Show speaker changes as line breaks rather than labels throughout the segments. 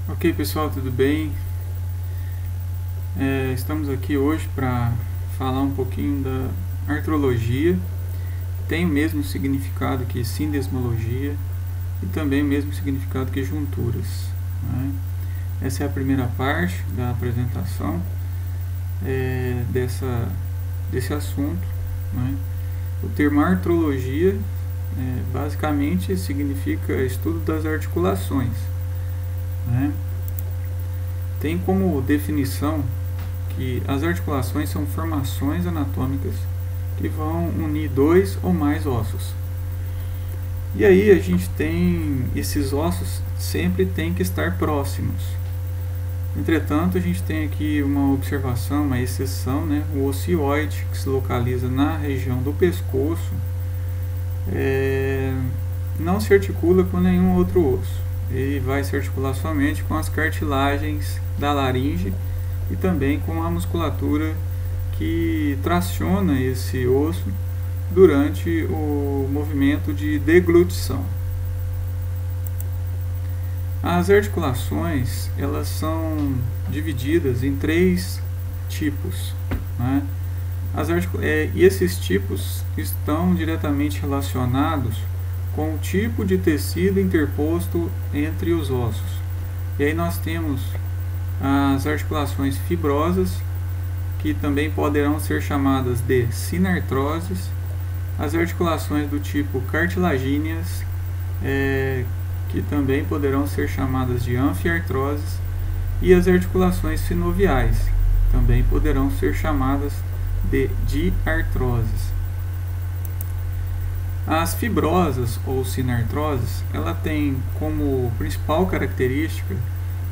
Ok, pessoal, tudo bem? Estamos aqui hoje para falar um pouquinho da artrologia. Tem o mesmo significado que sindesmologia e também o mesmo significado que junturas, né? Essa é a primeira parte da apresentação desse assunto, né? O termo artrologia basicamente significa estudo das articulações, né? Tem como definição que as articulações são formações anatômicas que vão unir dois ou mais ossos. E aí a gente tem esses ossos sempre tem que estar próximos. Entretanto, a gente tem aqui uma observação, uma exceção, né? O ocioide, que se localiza na região do pescoço, não se articula com nenhum outro osso. Ele vai se articular somente com as cartilagens da laringe e também com a musculatura que traciona esse osso durante o movimento de deglutição. As articulações, elas são divididas em três tipos, né? E esses tipos estão diretamente relacionados com o tipo de tecido interposto entre os ossos. E aí nós temos as articulações fibrosas, que também poderão ser chamadas de sinartroses, as articulações do tipo cartilagíneas, que também poderão ser chamadas de anfiartroses, e as articulações sinoviais, também poderão ser chamadas de diartroses. As fibrosas ou sinartroses, ela tem como principal característica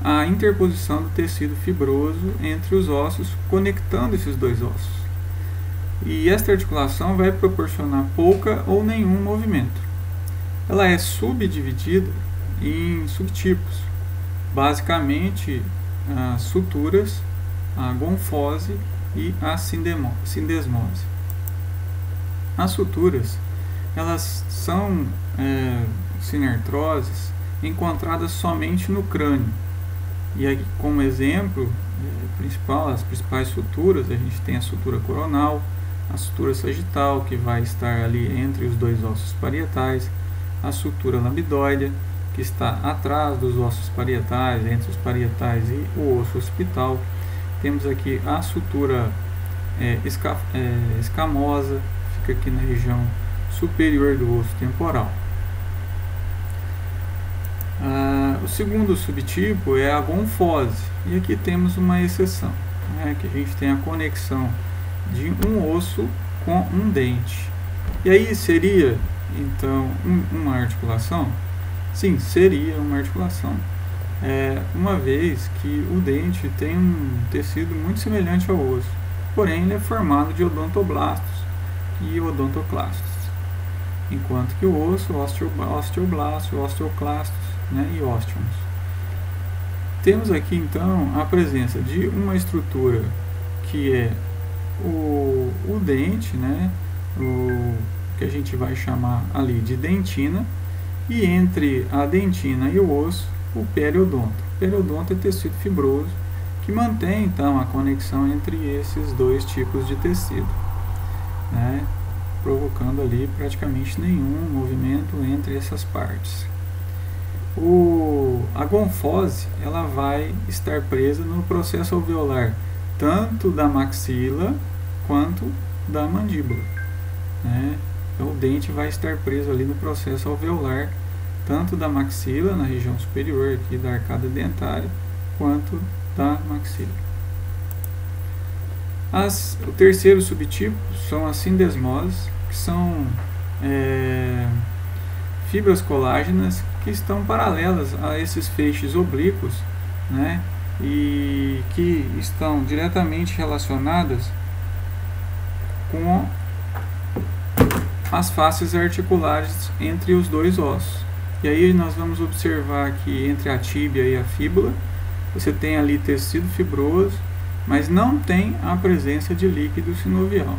a interposição do tecido fibroso entre os ossos, conectando esses dois ossos. E esta articulação vai proporcionar pouca ou nenhum movimento. Ela é subdividida em subtipos, basicamente as suturas, a gonfose e a sindesmose. As suturas, elas são sinartroses encontradas somente no crânio. E aqui, como exemplo principal, as principais suturas, a gente tem a sutura coronal, a sutura sagital, que vai estar ali entre os dois ossos parietais, a sutura lambdoidea, que está atrás dos ossos parietais, entre os parietais e o osso occipital. Temos aqui a sutura escamosa, fica aqui na região superior do osso temporal. O segundo subtipo é a gonfose, e aqui temos uma exceção, né, que a gente tem a conexão de um osso com um dente. E aí seria, então, uma articulação? Sim, seria uma articulação, uma vez que o dente tem um tecido muito semelhante ao osso, porém ele é formado de odontoblastos e odontoclastos, enquanto que o osso, osteoblastos, osteoclastos, né, e ósteons. Temos aqui então a presença de uma estrutura que é o dente, né, o que a gente vai chamar ali de dentina, e entre a dentina e o osso, o periodonto. O periodonto é tecido fibroso que mantém então a conexão entre esses dois tipos de tecido, né, provocando ali praticamente nenhum movimento entre essas partes. A gonfose, ela vai estar presa no processo alveolar, tanto da maxila quanto da mandíbula, né? Então o dente vai estar preso ali no processo alveolar, tanto da maxila, na região superior aqui da arcada dentária, quanto da maxila. O terceiro subtipo são as sindesmoses, que são fibras colágenas que estão paralelas a esses feixes oblíquos, né, e que estão diretamente relacionadas com as faces articulares entre os dois ossos. E aí nós vamos observar que entre a tíbia e a fíbula você tem ali tecido fibroso, mas não tem a presença de líquido sinovial.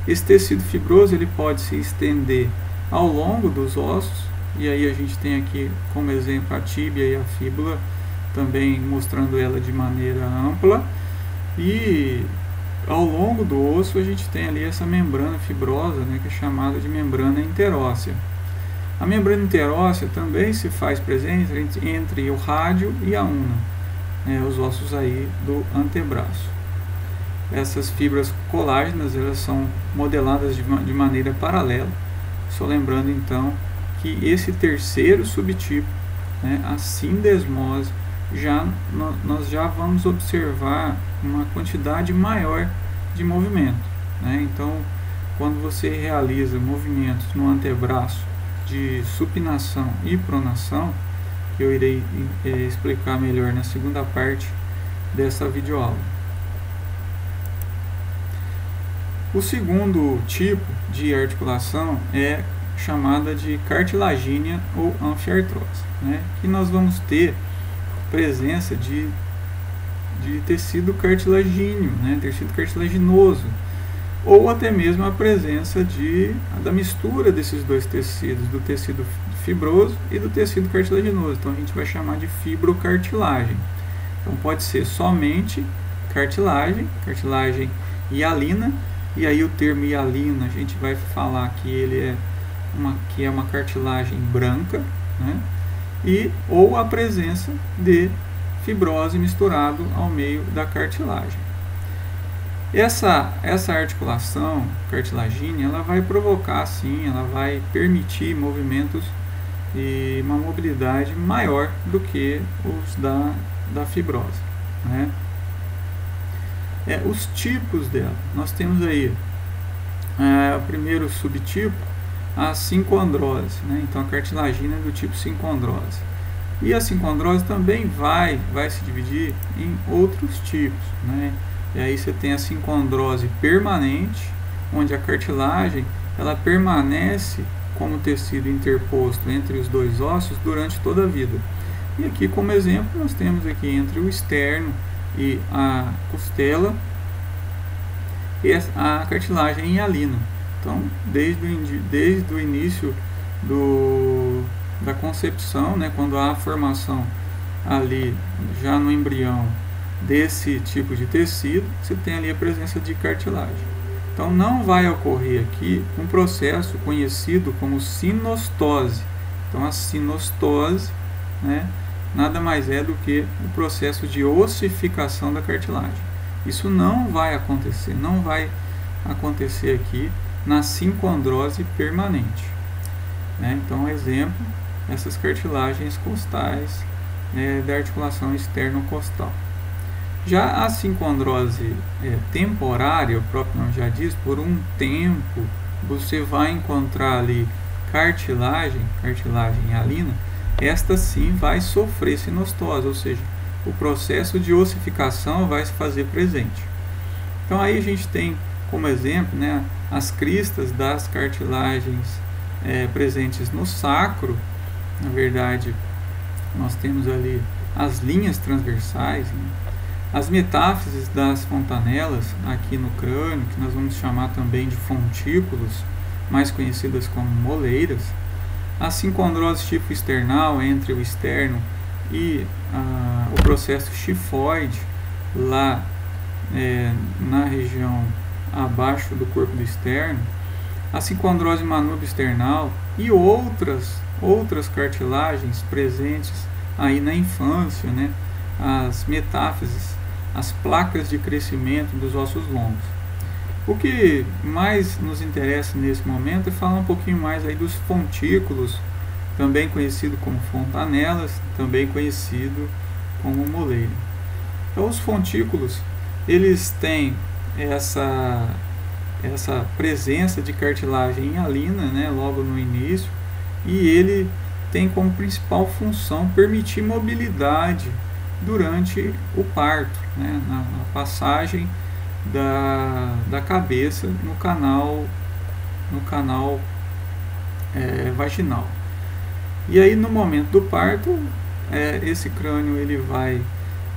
Esse tecido fibroso ele pode se estender ao longo dos ossos, e aí a gente tem aqui como exemplo a tíbia e a fíbula também mostrando ela de maneira ampla. E ao longo do osso a gente tem ali essa membrana fibrosa, né, que é chamada de membrana interóssea. A membrana interóssea também se faz presente entre o rádio e a una, né, os ossos aí do antebraço. Essas fibras colágenas, elas são modeladas de maneira paralela. Só lembrando então que esse terceiro subtipo, né, a sindesmose, nós já vamos observar uma quantidade maior de movimento, né? Então, quando você realiza movimentos no antebraço de supinação e pronação, que eu irei explicar melhor na segunda parte dessa videoaula. O segundo tipo de articulação é chamada de cartilagínea ou anfiartrose, né? Que nós vamos ter presença de tecido cartilagíneo, né? Tecido cartilaginoso, ou até mesmo a presença da mistura desses dois tecidos, do tecido fibroso e do tecido cartilaginoso. Então a gente vai chamar de fibrocartilagem. Então pode ser somente cartilagem hialina, e aí o termo hialina a gente vai falar que ele é uma cartilagem branca, né? Ou a presença de fibrose misturado ao meio da cartilagem. Essa articulação cartilagínea, ela vai provocar, sim, ela vai permitir movimentos e uma mobilidade maior do que os da fibrose, né? Os tipos dela, nós temos aí o primeiro subtipo, a sincoandrose, né? Então a cartilagina é do tipo sincoandrose. E a sincoandrose também vai se dividir em outros tipos, né? E aí você tem a sincoandrose permanente, onde a cartilagem ela permanece como tecido interposto entre os dois ossos durante toda a vida. E aqui como exemplo nós temos aqui entre o externo e a costela e a cartilagem hialina. Então, desde o início da concepção, né, quando há a formação ali já no embrião desse tipo de tecido, você tem ali a presença de cartilagem. Então, não vai ocorrer aqui um processo conhecido como sinostose. Então, a sinostose, né, nada mais é do que o processo de ossificação da cartilagem. Isso não vai acontecer aqui na sincoandrose permanente, né? Então, exemplo, essas cartilagens costais, né, da articulação externo-costal. Já a sincoandrose temporária, o próprio nome já diz, por um tempo você vai encontrar ali cartilagem hialina, esta sim vai sofrer sinostose, ou seja, o processo de ossificação vai se fazer presente. Então aí a gente tem como exemplo, né, as cristas das cartilagens presentes no sacro. Na verdade, nós temos ali as linhas transversais, né, as metáfises das fontanelas aqui no crânio, que nós vamos chamar também de fontículos, mais conhecidas como moleiras. A sincoandrose tipo external, entre o externo e o processo chifoide, lá na região abaixo do corpo do externo, a sincoandrose manúbio external e outras cartilagens presentes aí na infância, né? As metáfises, as placas de crescimento dos ossos longos. O que mais nos interessa nesse momento é falar um pouquinho mais aí dos fontículos, também conhecido como fontanelas, também conhecido como moleira. Então, os fontículos, eles têm essa presença de cartilagem hialina, né, logo no início, e ele tem como principal função permitir mobilidade durante o parto, né, na passagem da cabeça no canal vaginal. E aí no momento do parto, esse crânio ele vai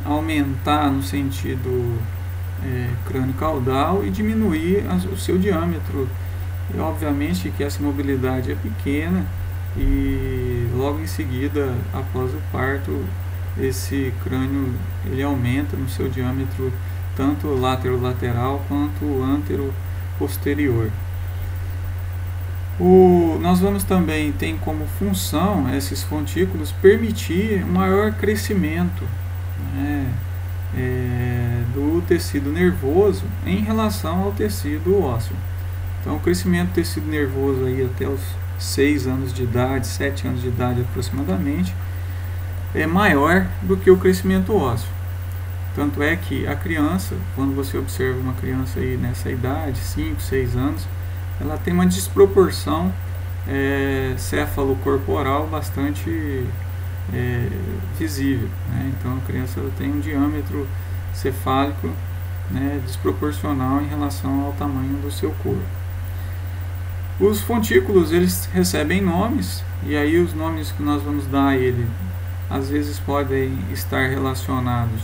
aumentar no sentido crânio-caudal e diminuir o seu diâmetro. E obviamente que essa mobilidade é pequena, e logo em seguida, após o parto, esse crânio ele aumenta no seu diâmetro tanto lateral quanto antero-posterior. Nós vamos também ter como função esses fontículos permitir um maior crescimento, né, do tecido nervoso em relação ao tecido ósseo. Então, o crescimento do tecido nervoso aí até os 6 anos de idade, 7 anos de idade aproximadamente, é maior do que o crescimento ósseo. Tanto é que a criança, quando você observa uma criança aí nessa idade, 5, 6 anos, ela tem uma desproporção céfalo-corporal bastante visível, né? Então a criança tem um diâmetro cefálico, né, desproporcional em relação ao tamanho do seu corpo. Os fontículos eles recebem nomes, e aí os nomes que nós vamos dar a ele às vezes podem estar relacionados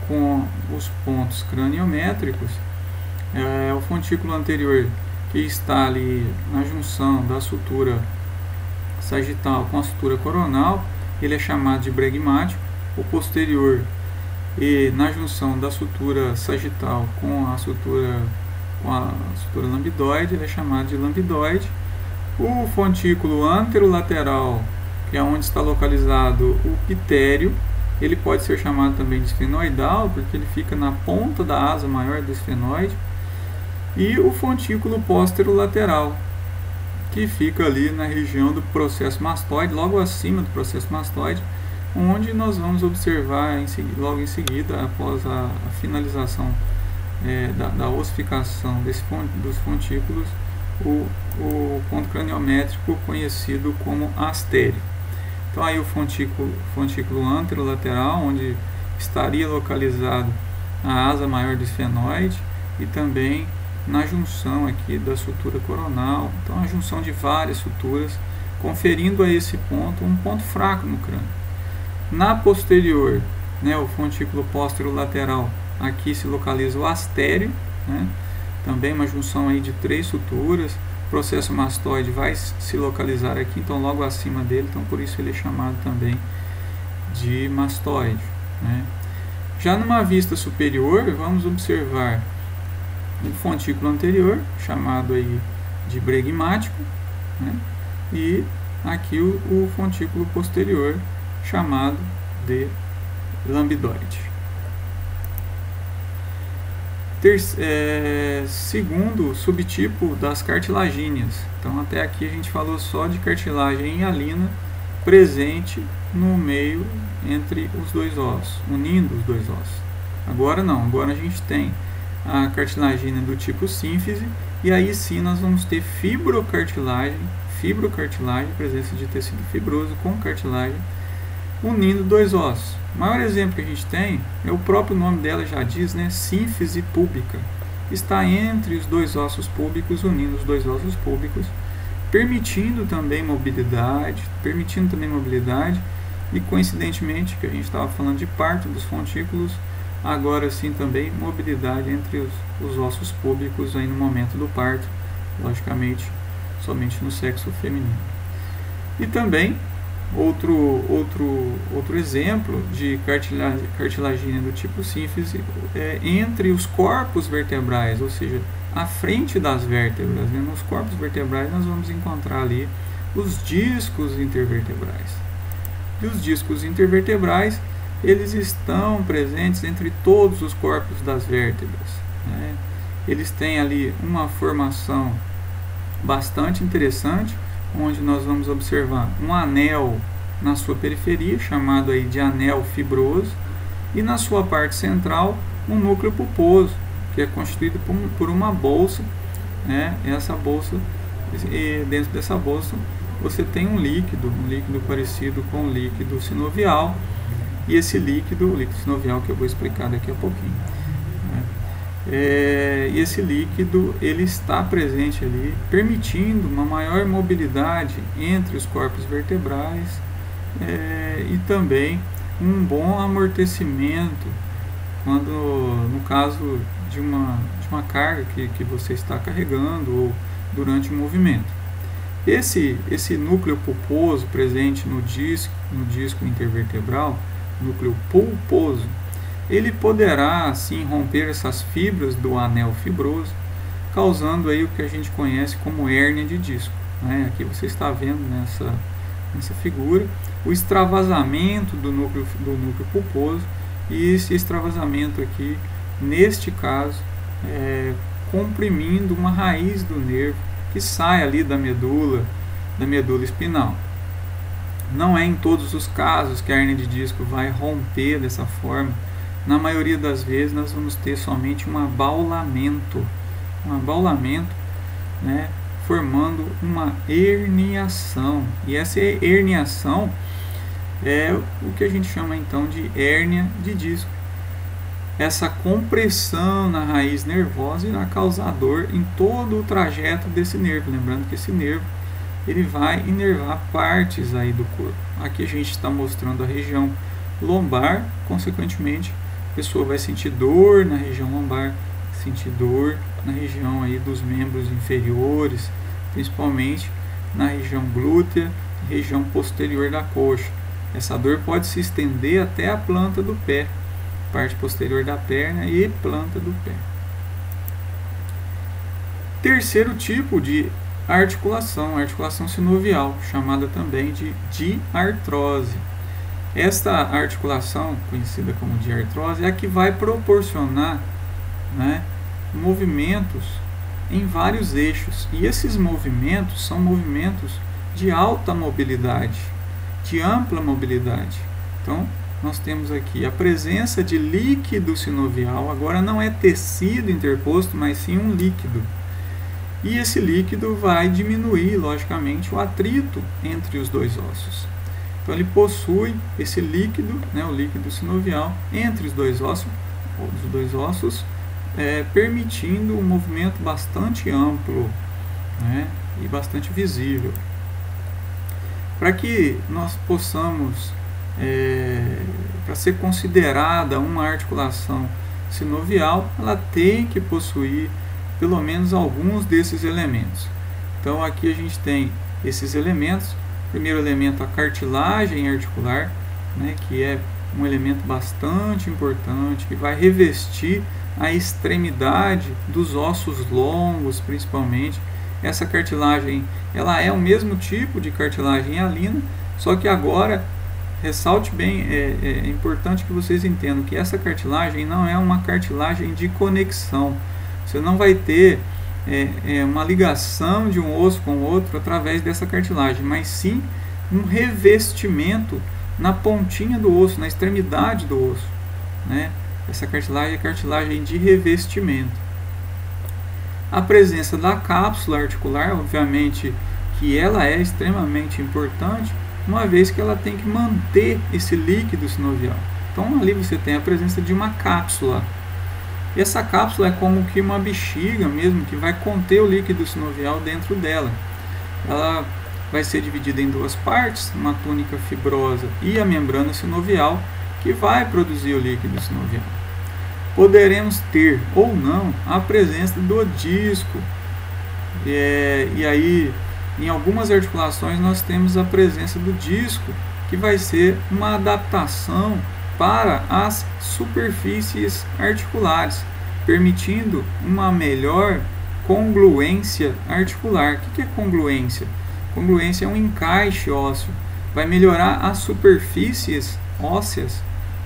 com os pontos craniométricos. O fontículo anterior, que está ali na junção da sutura sagital com a sutura coronal, ele é chamado de bregmático. O posterior, e na junção da sutura sagital com a sutura lambidoide, ele é chamado de lambidoide. O fontículo anterolateral, que é onde está localizado o pitério, ele pode ser chamado também de esfenoidal, porque ele fica na ponta da asa maior do esfenoide. E o fontículo pósterolateral, que fica ali na região do processo mastoide, logo acima do processo mastoide, onde nós vamos observar logo em seguida, após a finalização da ossificação dos fontículos, o ponto craniométrico conhecido como astério. Então aí o fontículo anterolateral, onde estaria localizado a asa maior do esfenoide, e também na junção aqui da sutura coronal. Então a junção de várias suturas, conferindo a esse ponto um ponto fraco no crânio. Na posterior, né, o fontículo posterolateral, aqui se localiza o astério, né, também uma junção aí de 3 suturas. O processo mastoide vai se localizar aqui, então logo acima dele, então por isso ele é chamado também de mastoide, né. Já numa vista superior, vamos observar o fontículo anterior, chamado aí de bregmático, né, e aqui o fontículo posterior, chamado de lambidoide. Segundo subtipo das cartilagíneas. Então até aqui a gente falou só de cartilagem hialina presente no meio entre os dois ossos, unindo os dois ossos. Agora não, agora a gente tem a cartilagina do tipo sínfise, e aí sim nós vamos ter fibrocartilagem, presença de tecido fibroso com cartilagem, unindo dois ossos. O maior exemplo que a gente tem é o próprio nome dela já diz, né, sínfise púbica. Está entre os dois ossos púbicos, unindo os dois ossos púbicos, permitindo também mobilidade, e coincidentemente, que a gente estava falando de parto dos fontículos, agora sim também mobilidade entre os ossos púbicos aí no momento do parto, logicamente somente no sexo feminino. E também outro exemplo de cartilagina do tipo sínfise é entre os corpos vertebrais, ou seja, à frente das vértebras, né? Nos corpos vertebrais nós vamos encontrar ali os discos intervertebrais. E os discos intervertebrais, eles estão presentes entre todos os corpos das vértebras, né? Eles têm ali uma formação bastante interessante, onde nós vamos observar um anel na sua periferia, chamado aí de anel fibroso, e na sua parte central um núcleo pulposo, que é constituído por uma bolsa, né? Essa bolsa, e dentro dessa bolsa você tem um líquido parecido com o líquido sinovial, e esse líquido sinovial que eu vou explicar daqui a pouquinho, né? E esse líquido ele está presente ali, permitindo uma maior mobilidade entre os corpos vertebrais, e também um bom amortecimento quando, no caso de uma carga que você está carregando ou durante o movimento. Esse núcleo pulposo presente no disco intervertebral núcleo pulposo, ele poderá assim romper essas fibras do anel fibroso, causando aí o que a gente conhece como hérnia de disco, né? Aqui você está vendo nessa figura o extravasamento do núcleo pulposo, e esse extravasamento aqui, neste caso, comprimindo uma raiz do nervo que sai ali da medula espinal. Não é em todos os casos que a hérnia de disco vai romper dessa forma. Na maioria das vezes nós vamos ter somente um abaulamento, né, formando uma herniação. E essa herniação é o que a gente chama então de hérnia de disco. Essa compressão na raiz nervosa irá causar dor em todo o trajeto desse nervo. Lembrando que esse nervo ele vai inervar partes aí do corpo. Aqui a gente está mostrando a região lombar, consequentemente a pessoa vai sentir dor na região lombar, sentir dor na região aí dos membros inferiores, principalmente na região glútea, região posterior da coxa. Essa dor pode se estender até a planta do pé, parte posterior da perna e planta do pé. Terceiro tipo de articulação, articulação sinovial, chamada também de diartrose. Esta articulação, conhecida como diartrose, é a que vai proporcionar, né, movimentos em vários eixos. E esses movimentos são movimentos de alta mobilidade, de ampla mobilidade. Então, nós temos aqui a presença de líquido sinovial. Agora não é tecido interposto, mas sim um líquido. E esse líquido vai diminuir, logicamente, o atrito entre os dois ossos. Então ele possui esse líquido, né, o líquido sinovial, entre os dois ossos, permitindo um movimento bastante amplo, né, e bastante visível. Para que nós possamos, para ser considerada uma articulação sinovial, ela tem que possuir pelo menos alguns desses elementos. Então aqui a gente tem esses elementos. O primeiro elemento, a cartilagem articular, né, que é um elemento bastante importante, que vai revestir a extremidade dos ossos longos, principalmente. Essa cartilagem, ela é o mesmo tipo de cartilagem hialina, só que agora, ressalte bem, é importante que vocês entendam que essa cartilagem não é uma cartilagem de conexão. Você não vai ter uma ligação de um osso com o outro através dessa cartilagem, mas sim um revestimento na pontinha do osso, na extremidade do osso, né? Essa cartilagem é cartilagem de revestimento. A presença da cápsula articular, obviamente que ela é extremamente importante, uma vez que ela tem que manter esse líquido sinovial. Então ali você tem a presença de uma cápsula. E essa cápsula é como que uma bexiga mesmo, que vai conter o líquido sinovial dentro dela. Ela vai ser dividida em duas partes, uma túnica fibrosa e a membrana sinovial, que vai produzir o líquido sinovial. Poderemos ter ou não a presença do disco. E aí, em algumas articulações, nós temos a presença do disco, que vai ser uma adaptação para as superfícies articulares, permitindo uma melhor congruência articular. O que é congruência? Congruência é um encaixe ósseo. Vai melhorar as superfícies ósseas,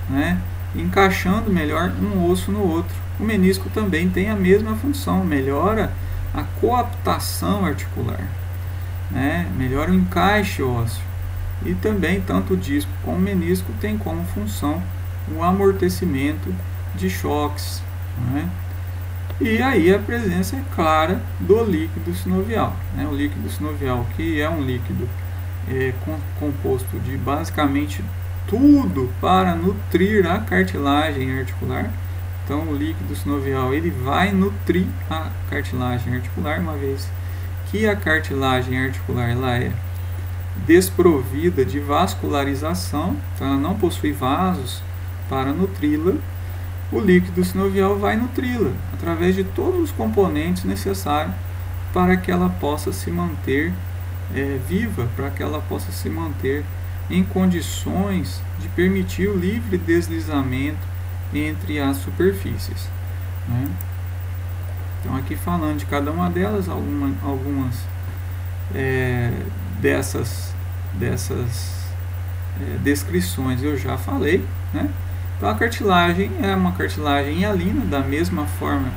né, encaixando melhor um osso no outro. O menisco também tem a mesma função, melhora a coaptação articular, né, melhora o encaixe ósseo. E também tanto o disco como o menisco tem como função o amortecimento de choques, né? E aí a presença é clara do líquido sinovial, né? O líquido sinovial, que é um líquido composto de basicamente tudo para nutrir a cartilagem articular. Então o líquido sinovial ele vai nutrir a cartilagem articular, uma vez que a cartilagem articular ela é desprovida de vascularização, então ela não possui vasos para nutri-la. O líquido sinovial vai nutri-la através de todos os componentes necessários para que ela possa se manter viva, para que ela possa se manter em condições de permitir o livre deslizamento entre as superfícies, né? Então, aqui falando de cada uma delas, algumas dessas descrições eu já falei, né? Então, a cartilagem é uma cartilagem hialina, da mesma forma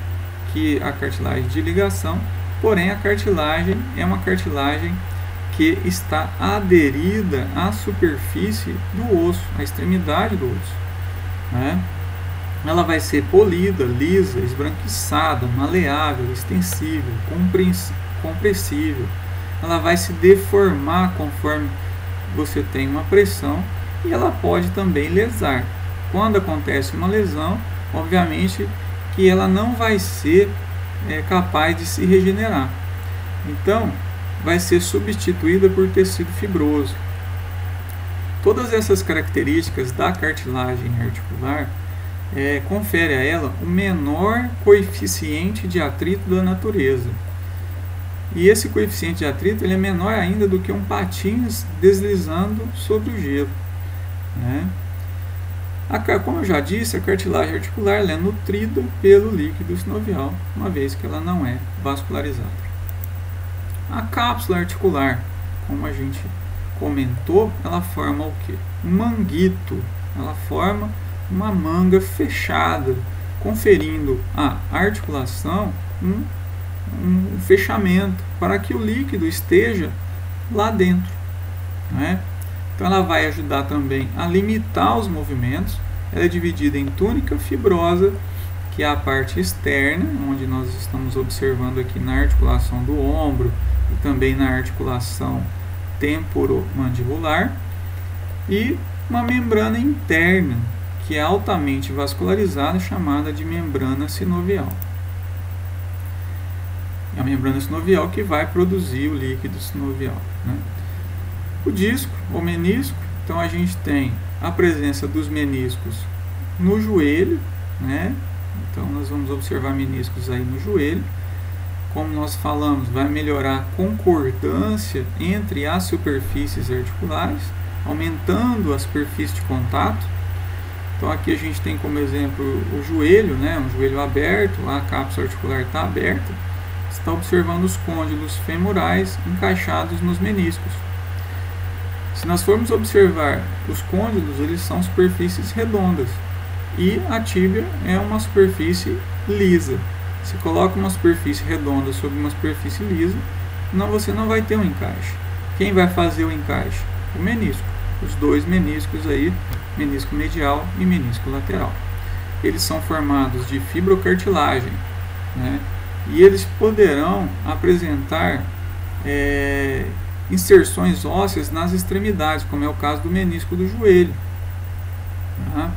que a cartilagem de ligação, porém a cartilagem é uma cartilagem que está aderida à superfície do osso, à extremidade do osso, né? Ela vai ser polida, lisa, esbranquiçada, maleável, extensível, compressível. Ela vai se deformar conforme você tem uma pressão e ela pode também lesar. Quando acontece uma lesão, obviamente que ela não vai ser capaz de se regenerar. Então, vai ser substituída por tecido fibroso. Todas essas características da cartilagem articular confere a ela o menor coeficiente de atrito da natureza. E esse coeficiente de atrito ele é menor ainda do que um patins deslizando sobre o gelo, né? Como eu já disse, a cartilagem articular ela é nutrida pelo líquido sinovial, uma vez que ela não é vascularizada. A cápsula articular, como a gente comentou, ela forma o quê? Um manguito. Ela forma uma manga fechada, conferindo à articulação um fechamento para que o líquido esteja lá dentro, né? Então ela vai ajudar também a limitar os movimentos. Ela é dividida em túnica fibrosa, que é a parte externa, onde nós estamos observando aqui na articulação do ombro e também na articulação temporomandibular, e uma membrana interna, que é altamente vascularizada, chamada de membrana sinovial. É a membrana sinovial que vai produzir o líquido sinovial, né? O disco, ou menisco, então a gente tem a presença dos meniscos no joelho, né? Então nós vamos observar meniscos aí no joelho. Como nós falamos, vai melhorar a concordância entre as superfícies articulares, aumentando a superfície de contato. Então aqui a gente tem como exemplo o joelho, né? Um joelho aberto, a cápsula articular está aberta, está observando os côndilos femorais encaixados nos meniscos. Se nós formos observar os côndilos, eles são superfícies redondas e a tíbia é uma superfície lisa. Se coloca uma superfície redonda sobre uma superfície lisa, você não vai ter um encaixe. Quem vai fazer o encaixe? O menisco. Os dois meniscos aí, menisco medial e menisco lateral. Eles são formados de fibrocartilagem, né? E eles poderão apresentar inserções ósseas nas extremidades, como é o caso do menisco do joelho, tá?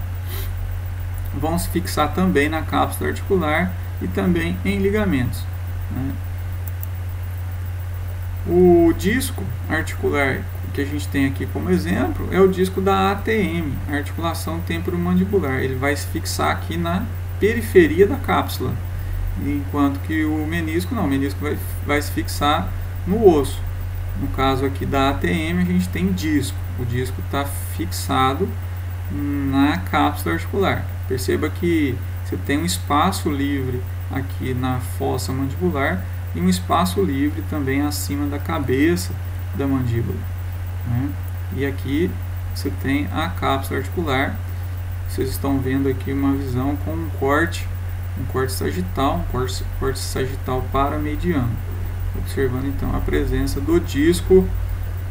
Vão se fixar também na cápsula articular e também em ligamentos, né? O disco articular que a gente tem aqui como exemplo é o disco da ATM, articulação temporomandibular. Ele vai se fixar aqui na periferia da cápsula, enquanto que o menisco não, o menisco vai se fixar no osso. No caso aqui da ATM, a gente tem disco. O disco está fixado na cápsula articular. Perceba que você tem um espaço livre aqui na fossa mandibular e um espaço livre também acima da cabeça da mandíbula, né? E aqui você tem a cápsula articular. Vocês estão vendo aqui uma visão com um corte sagital, corte sagital paramediano, observando então a presença do disco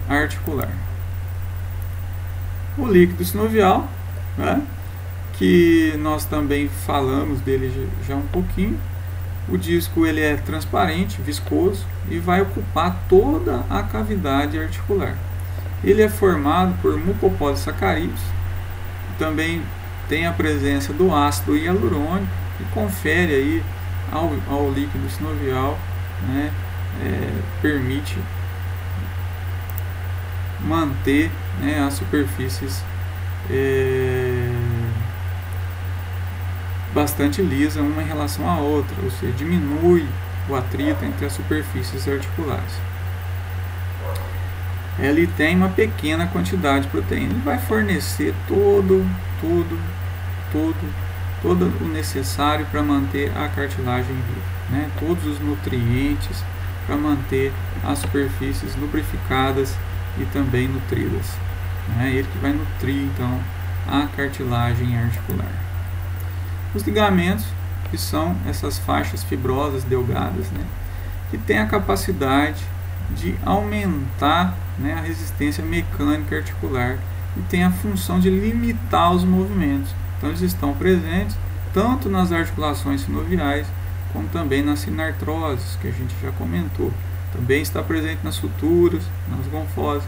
articular. O líquido sinovial, né, que nós também falamos dele já um pouquinho. O disco ele é transparente, viscoso e vai ocupar toda a cavidade articular. Ele é formado por mucopolissacarídeos, também tem a presença do ácido hialurônico, que confere aí ao líquido sinovial, né, permite manter, né, as superfícies bastante lisa uma em relação à outra, ou seja, diminui o atrito entre as superfícies articulares. ele tem uma pequena quantidade de proteína. Ele vai fornecer todo o necessário para manter a cartilagem viva, né? Todos os nutrientes para manter as superfícies lubrificadas e também nutridas, né? Ele que vai nutrir então a cartilagem articular. Os ligamentos, que são essas faixas fibrosas delgadas, né? Que tem a capacidade de aumentar, né, a resistência mecânica articular e tem a função de limitar os movimentos. Então eles estão presentes tanto nas articulações sinoviais como também nas sinartroses, que a gente já comentou. Também está presente nas suturas, nas gonfoses,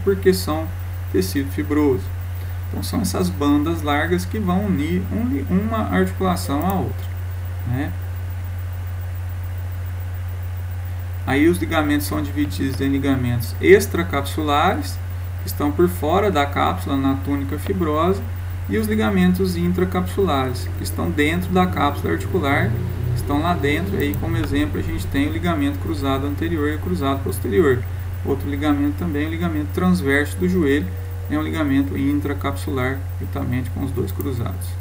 porque são tecido fibroso. Então são essas bandas largas que vão unir uma articulação à outra, né? Aí os ligamentos são divididos em ligamentos extracapsulares, que estão por fora da cápsula na túnica fibrosa, e os ligamentos intracapsulares, que estão dentro da cápsula articular, estão lá dentro. Aí, como exemplo, a gente tem o ligamento cruzado anterior e o cruzado posterior. Outro ligamento também é o ligamento transverso do joelho, é um ligamento intracapsular, juntamente com os dois cruzados.